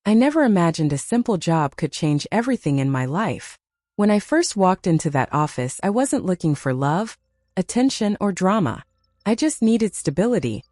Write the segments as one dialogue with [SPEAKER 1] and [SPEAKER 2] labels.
[SPEAKER 1] I never imagined a simple job could change everything in my life. When I first walked into that office, I wasn't looking for love, attention, or drama. I just needed stability,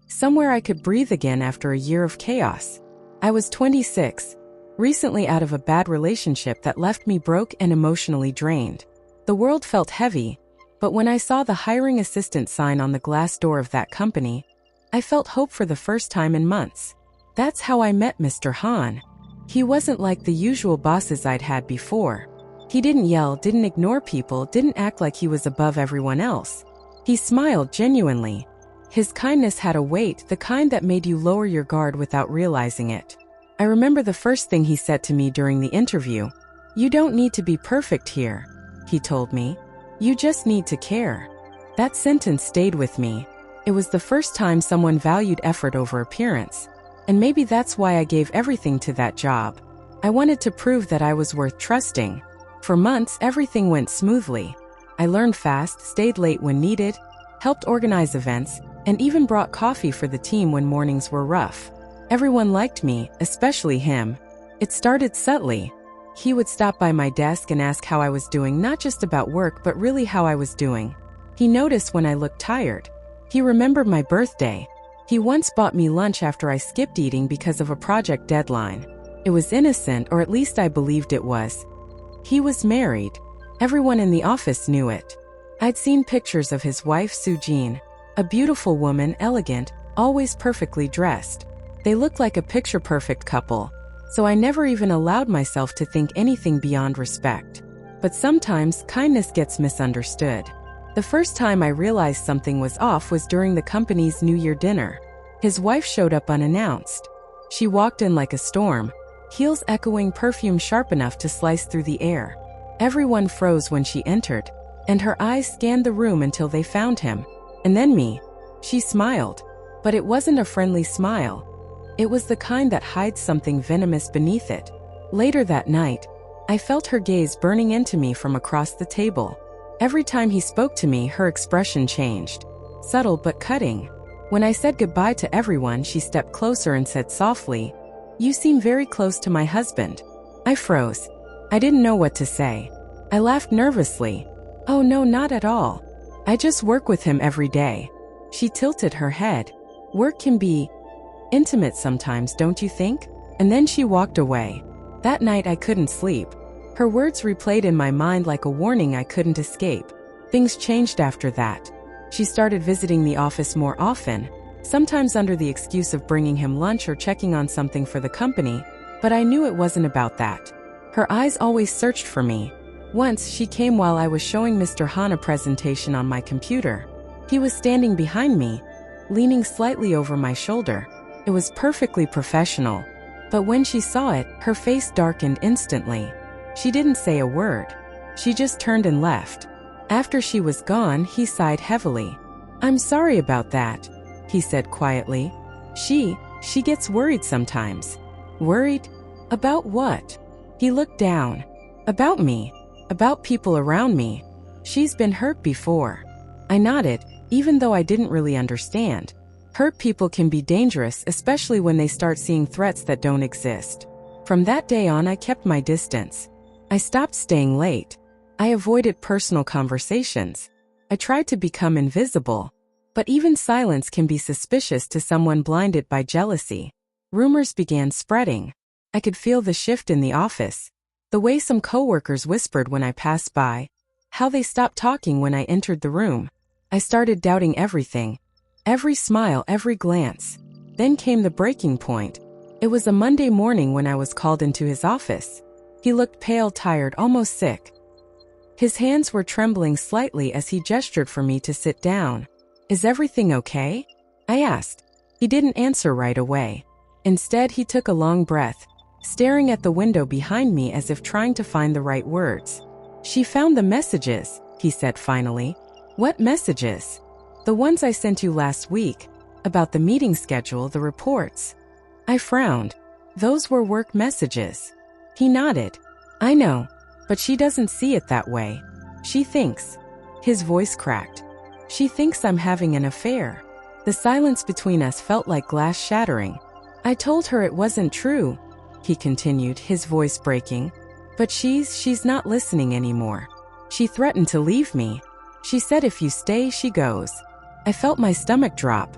[SPEAKER 1] somewhere I could breathe again after a year of chaos. I was 26, recently out of a bad relationship that left me broke and emotionally drained. The world felt heavy, but when I saw the hiring assistant sign on the glass door of that company, I felt hope for the first time in months. That's how I met Mr. Han. He wasn't like the usual bosses I'd had before. He didn't yell, didn't ignore people, didn't act like he was above everyone else. He smiled genuinely. His kindness had a weight, the kind that made you lower your guard without realizing it. I remember the first thing he said to me during the interview. "You don't need to be perfect here," he told me. "You just need to care." That sentence stayed with me. It was the first time someone valued effort over appearance. And maybe that's why I gave everything to that job. I wanted to prove that I was worth trusting. For months, everything went smoothly. I learned fast, stayed late when needed, helped organize events, and even brought coffee for the team when mornings were rough. Everyone liked me, especially him. It started subtly. He would stop by my desk and ask how I was doing, not just about work, but really how I was doing. He noticed when I looked tired. He remembered my birthday. He once bought me lunch after I skipped eating because of a project deadline. It was innocent, or at least I believed it was. He was married. Everyone in the office knew it. I'd seen pictures of his wife, Sujin, a beautiful woman, elegant, always perfectly dressed. They looked like a picture-perfect couple, so I never even allowed myself to think anything beyond respect. But sometimes, kindness gets misunderstood. The first time I realized something was off was during the company's New Year dinner. His wife showed up unannounced. She walked in like a storm, heels echoing perfume sharp enough to slice through the air. Everyone froze when she entered, and her eyes scanned the room until they found him. And then me. She smiled. But it wasn't a friendly smile. It was the kind that hides something venomous beneath it. Later that night, I felt her gaze burning into me from across the table. Every time he spoke to me, her expression changed. Subtle but cutting. When I said goodbye to everyone, she stepped closer and said softly, "You seem very close to my husband." I froze. I didn't know what to say. I laughed nervously. "Oh no, not at all. I just work with him every day." She tilted her head. "Work can be intimate sometimes, don't you think?" And then she walked away. That night I couldn't sleep. Her words replayed in my mind like a warning I couldn't escape. Things changed after that. She started visiting the office more often, sometimes under the excuse of bringing him lunch or checking on something for the company, but I knew it wasn't about that. Her eyes always searched for me. Once, she came while I was showing Mr. Han a presentation on my computer. He was standing behind me, leaning slightly over my shoulder. It was perfectly professional. But when she saw it, her face darkened instantly. She didn't say a word. She just turned and left. After she was gone, he sighed heavily. "I'm sorry about that," he said quietly. She gets worried sometimes." "Worried? About what?" He looked down. "About me. About people around me. She's been hurt before." I nodded, even though I didn't really understand. Hurt people can be dangerous, especially when they start seeing threats that don't exist. From that day on, I kept my distance. I stopped staying late. I avoided personal conversations. I tried to become invisible. But even silence can be suspicious to someone blinded by jealousy. Rumors began spreading. I could feel the shift in the office. The way some coworkers whispered when I passed by. How they stopped talking when I entered the room. I started doubting everything. Every smile, every glance. Then came the breaking point. It was a Monday morning when I was called into his office. He looked pale, tired, almost sick. His hands were trembling slightly as he gestured for me to sit down. "Is everything okay?" I asked. He didn't answer right away. Instead, he took a long breath, staring at the window behind me as if trying to find the right words. "She found the messages," he said finally. "What messages?" "The ones I sent you last week, about the meeting schedule, the reports." I frowned. "Those were work messages." He nodded. "I know, but she doesn't see it that way. She thinks." His voice cracked. "She thinks I'm having an affair." The silence between us felt like glass shattering. I told her it wasn't true. he continued, his voice breaking. But she's not listening anymore. She threatened to leave me. She said if you stay, she goes. I felt my stomach drop.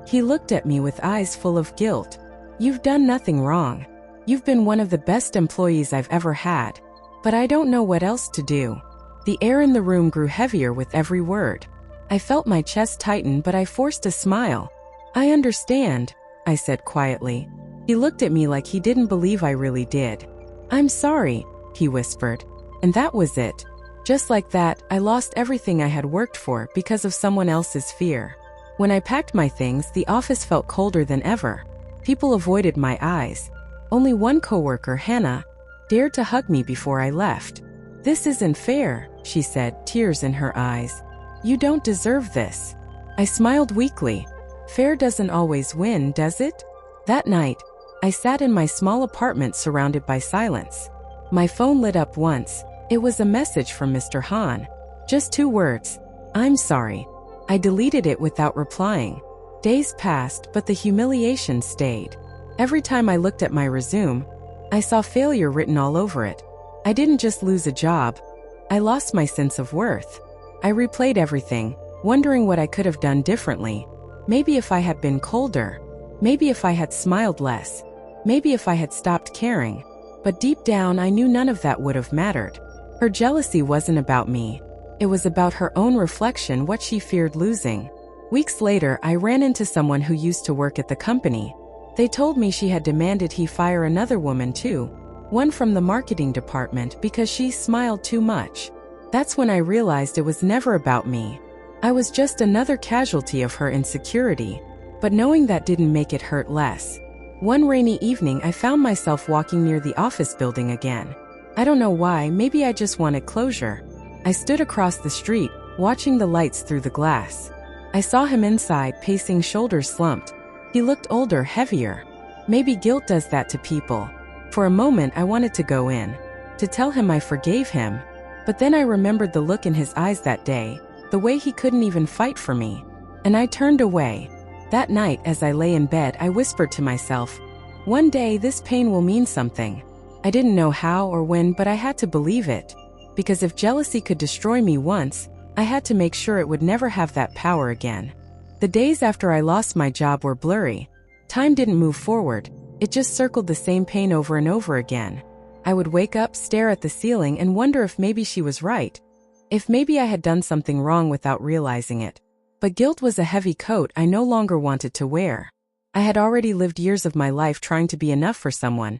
[SPEAKER 1] He looked at me with eyes full of guilt. You've done nothing wrong. You've been one of the best employees I've ever had. But I don't know what else to do. The air in the room grew heavier with every word. I felt my chest tighten, but I forced a smile. I understand, I said quietly. He looked at me like he didn't believe I really did. I'm sorry, he whispered. And that was it. Just like that, I lost everything I had worked for because of someone else's fear. When I packed my things, the office felt colder than ever. People avoided my eyes. Only one coworker, Hannah, dared to hug me before I left. This isn't fair, she said, tears in her eyes. You don't deserve this. I smiled weakly. Fair doesn't always win, does it? That night, I sat in my small apartment surrounded by silence. My phone lit up once. It was a message from Mr. Han. Just 2 words. I'm sorry. I deleted it without replying. Days passed, but the humiliation stayed. Every time I looked at my resume, I saw failure written all over it. I didn't just lose a job. I lost my sense of worth. I replayed everything, wondering what I could have done differently. Maybe if I had been colder. Maybe if I had smiled less. Maybe if I had stopped caring. But deep down, I knew none of that would have mattered. Her jealousy wasn't about me. It was about her own reflection, what she feared losing. Weeks later, I ran into someone who used to work at the company. They told me she had demanded he fire another woman too, one from the marketing department, because she smiled too much. That's when I realized it was never about me. I was just another casualty of her insecurity. But knowing that didn't make it hurt less. One rainy evening, I found myself walking near the office building again. I don't know why, maybe I just wanted closure. I stood across the street, watching the lights through the glass. I saw him inside, pacing, shoulders slumped. He looked older, heavier. Maybe guilt does that to people. For a moment, I wanted to go in, to tell him I forgave him. But then I remembered the look in his eyes that day, the way he couldn't even fight for me. And I turned away. That night, as I lay in bed, I whispered to myself, one day this pain will mean something. I didn't know how or when, but I had to believe it. Because if jealousy could destroy me once, I had to make sure it would never have that power again. The days after I lost my job were blurry. Time didn't move forward. It just circled the same pain over and over again. I would wake up, stare at the ceiling, and wonder if maybe she was right. If maybe I had done something wrong without realizing it. But guilt was a heavy coat I no longer wanted to wear. I had already lived years of my life trying to be enough for someone.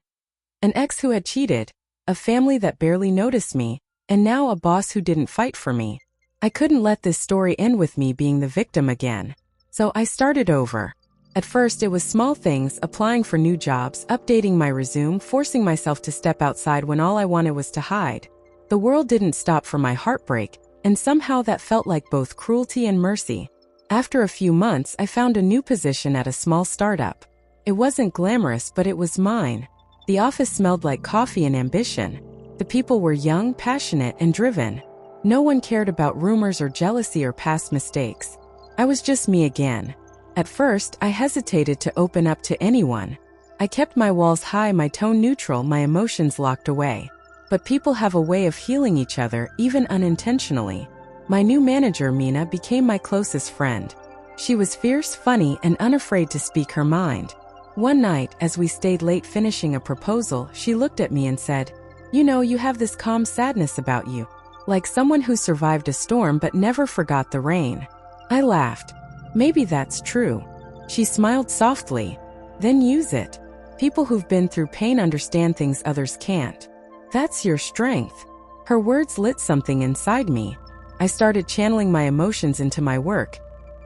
[SPEAKER 1] An ex who had cheated, a family that barely noticed me, and now a boss who didn't fight for me. I couldn't let this story end with me being the victim again. So I started over. At first it was small things, applying for new jobs, updating my resume, forcing myself to step outside when all I wanted was to hide. The world didn't stop for my heartbreak, and somehow that felt like both cruelty and mercy. After a few months, I found a new position at a small startup. It wasn't glamorous, but it was mine. The office smelled like coffee and ambition. The people were young, passionate, and driven. No one cared about rumors or jealousy or past mistakes. I was just me again. At first, I hesitated to open up to anyone. I kept my walls high, my tone neutral, my emotions locked away. But people have a way of healing each other, even unintentionally. My new manager, Mina, became my closest friend. She was fierce, funny, and unafraid to speak her mind. One night, as we stayed late finishing a proposal, she looked at me and said, "You know, you have this calm sadness about you. Like someone who survived a storm but never forgot the rain." I laughed. Maybe that's true. She smiled softly. Then use it. People who've been through pain understand things others can't. That's your strength. Her words lit something inside me. I started channeling my emotions into my work.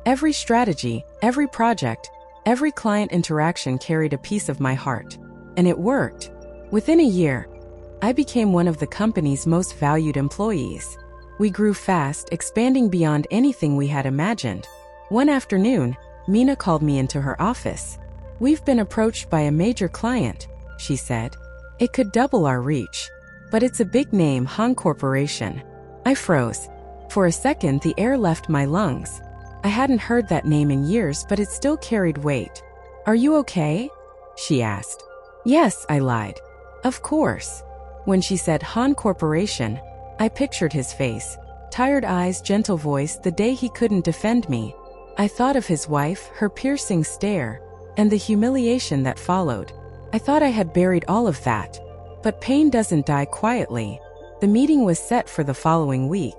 [SPEAKER 1] Every strategy, every project, every client interaction carried a piece of my heart. And it worked. Within a year, I became one of the company's most valued employees. We grew fast, expanding beyond anything we had imagined. One afternoon, Mina called me into her office. "We've been approached by a major client," she said. "It could double our reach. But it's a big name, Han Corporation." I froze. For a second, the air left my lungs. I hadn't heard that name in years, but it still carried weight. "Are you okay?" she asked. Yes, I lied. Of course. When she said Han Corporation, I pictured his face. Tired eyes, gentle voice, the day he couldn't defend me. I thought of his wife, her piercing stare, and the humiliation that followed. I thought I had buried all of that. But pain doesn't die quietly. The meeting was set for the following week.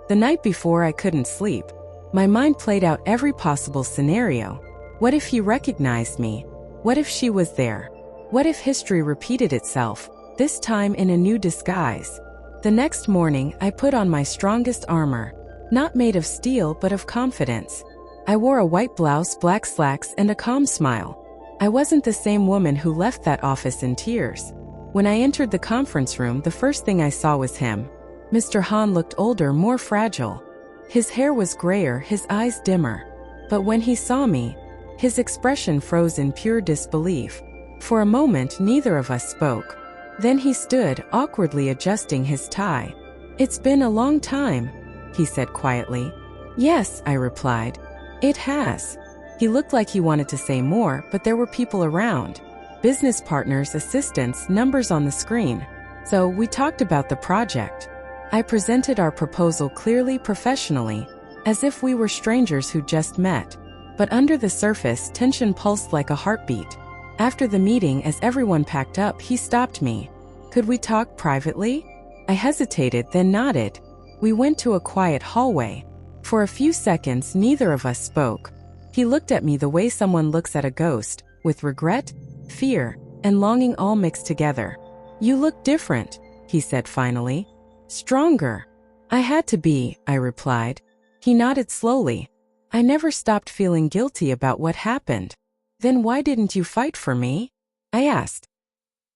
[SPEAKER 1] The night before, I couldn't sleep. My mind played out every possible scenario. What if he recognized me? What if she was there? What if history repeated itself, this time in a new disguise? The next morning, I put on my strongest armor, not made of steel but of confidence. I wore a white blouse, black slacks, and a calm smile. I wasn't the same woman who left that office in tears. When I entered the conference room, the first thing I saw was him. Mr. Han looked older, more fragile. His hair was grayer, his eyes dimmer. But when he saw me, his expression froze in pure disbelief. For a moment, neither of us spoke. Then he stood, awkwardly adjusting his tie. "It's been a long time," he said quietly. "Yes," I replied. "It has." He looked like he wanted to say more, but there were people around. Business partners, assistants, numbers on the screen. So we talked about the project. I presented our proposal clearly, professionally, as if we were strangers who just met. But under the surface, tension pulsed like a heartbeat. After the meeting, as everyone packed up, he stopped me. "Could we talk privately?" I hesitated, then nodded. We went to a quiet hallway. For a few seconds, neither of us spoke. He looked at me the way someone looks at a ghost, with regret, fear, and longing all mixed together. "You look different," he said finally. "Stronger." "I had to be," I replied. He nodded slowly. "I never stopped feeling guilty about what happened." "Then why didn't you fight for me?" I asked.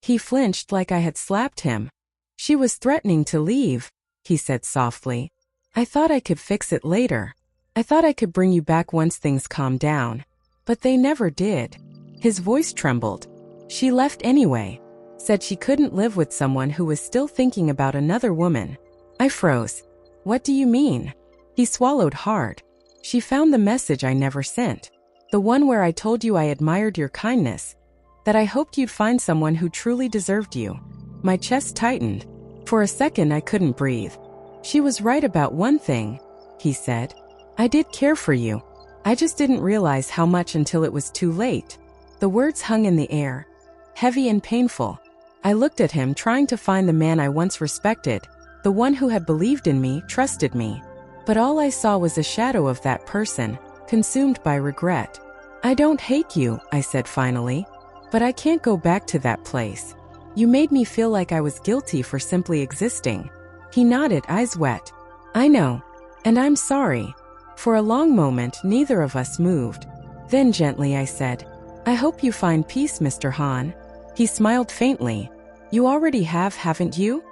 [SPEAKER 1] He flinched like I had slapped him. "She was threatening to leave," he said softly. "I thought I could fix it later. I thought I could bring you back once things calmed down. But they never did." His voice trembled. "She left anyway. Said she couldn't live with someone who was still thinking about another woman." I froze. "What do you mean?" He swallowed hard. "She found the message I never sent. The one where I told you I admired your kindness, that I hoped you'd find someone who truly deserved you." My chest tightened. For a second, I couldn't breathe. "She was right about one thing," he said. "I did care for you. I just didn't realize how much until it was too late." The words hung in the air, heavy and painful. I looked at him, trying to find the man I once respected, the one who had believed in me, trusted me. But all I saw was a shadow of that person, consumed by regret. "I don't hate you," I said finally. "But I can't go back to that place. You made me feel like I was guilty for simply existing." He nodded, eyes wet. "I know. And I'm sorry." For a long moment, neither of us moved. Then gently I said, "I hope you find peace, Mr. Han." He smiled faintly. "You already have, haven't you?"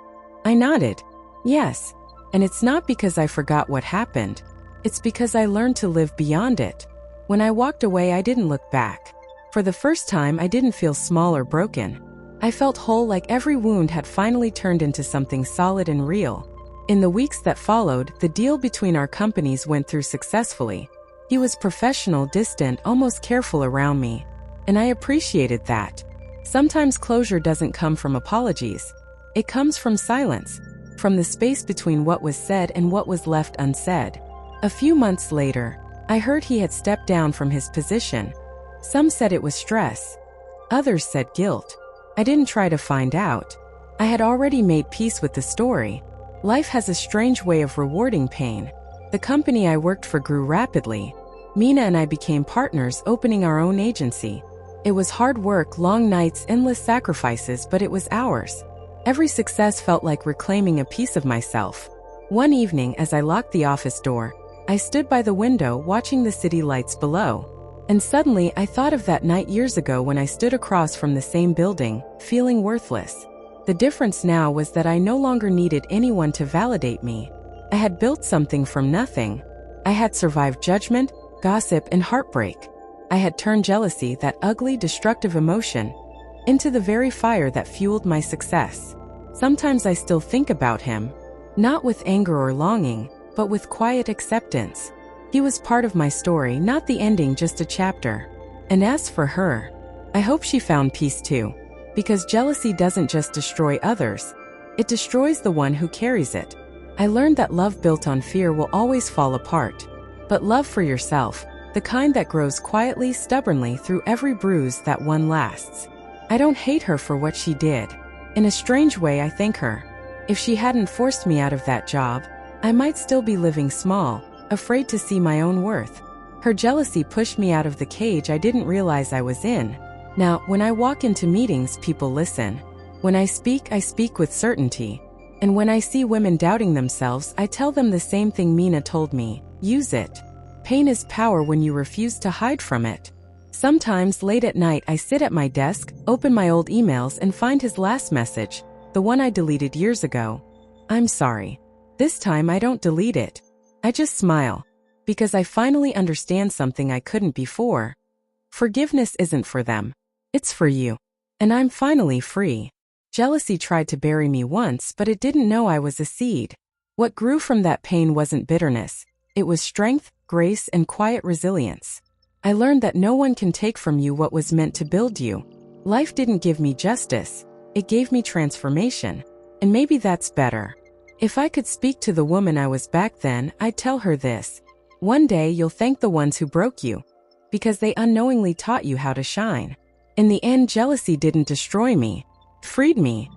[SPEAKER 1] I nodded. "Yes. And it's not because I forgot what happened. It's because I learned to live beyond it." When I walked away, I didn't look back. For the first time, I didn't feel small or broken. I felt whole, like every wound had finally turned into something solid and real. In the weeks that followed, the deal between our companies went through successfully. He was professional, distant, almost careful around me. And I appreciated that. Sometimes closure doesn't come from apologies. It comes from silence, from the space between what was said and what was left unsaid. A few months later, I heard he had stepped down from his position. Some said it was stress. Others said guilt. I didn't try to find out. I had already made peace with the story. Life has a strange way of rewarding pain. The company I worked for grew rapidly. Mina and I became partners, opening our own agency. It was hard work, long nights, endless sacrifices, but it was ours. Every success felt like reclaiming a piece of myself. One evening, as I locked the office door, I stood by the window watching the city lights below. And suddenly, I thought of that night years ago when I stood across from the same building, feeling worthless. The difference now was that I no longer needed anyone to validate me. I had built something from nothing. I had survived judgment, gossip, and heartbreak. I had turned jealousy, that ugly, destructive emotion, into the very fire that fueled my success. Sometimes I still think about him, not with anger or longing, but with quiet acceptance. He was part of my story, not the ending, just a chapter. And as for her, I hope she found peace too. Because jealousy doesn't just destroy others, it destroys the one who carries it. I learned that love built on fear will always fall apart. But love for yourself, the kind that grows quietly, stubbornly through every bruise, that one lasts. I don't hate her for what she did. In a strange way, I thank her. If she hadn't forced me out of that job, I might still be living small, afraid to see my own worth. Her jealousy pushed me out of the cage I didn't realize I was in. Now, when I walk into meetings, people listen. When I speak with certainty. And when I see women doubting themselves, I tell them the same thing Mina told me: use it. Pain is power when you refuse to hide from it. Sometimes, late at night, I sit at my desk, open my old emails, and find his last message, the one I deleted years ago. I'm sorry. This time I don't delete it. I just smile. Because I finally understand something I couldn't before. Forgiveness isn't for them. It's for you. And I'm finally free. Jealousy tried to bury me once, but it didn't know I was a seed. What grew from that pain wasn't bitterness. It was strength, grace, and quiet resilience. I learned that no one can take from you what was meant to build you. Life didn't give me justice. It gave me transformation. And maybe that's better. If I could speak to the woman I was back then, I'd tell her this: one day you'll thank the ones who broke you, because they unknowingly taught you how to shine. In the end, jealousy didn't destroy me. It freed me.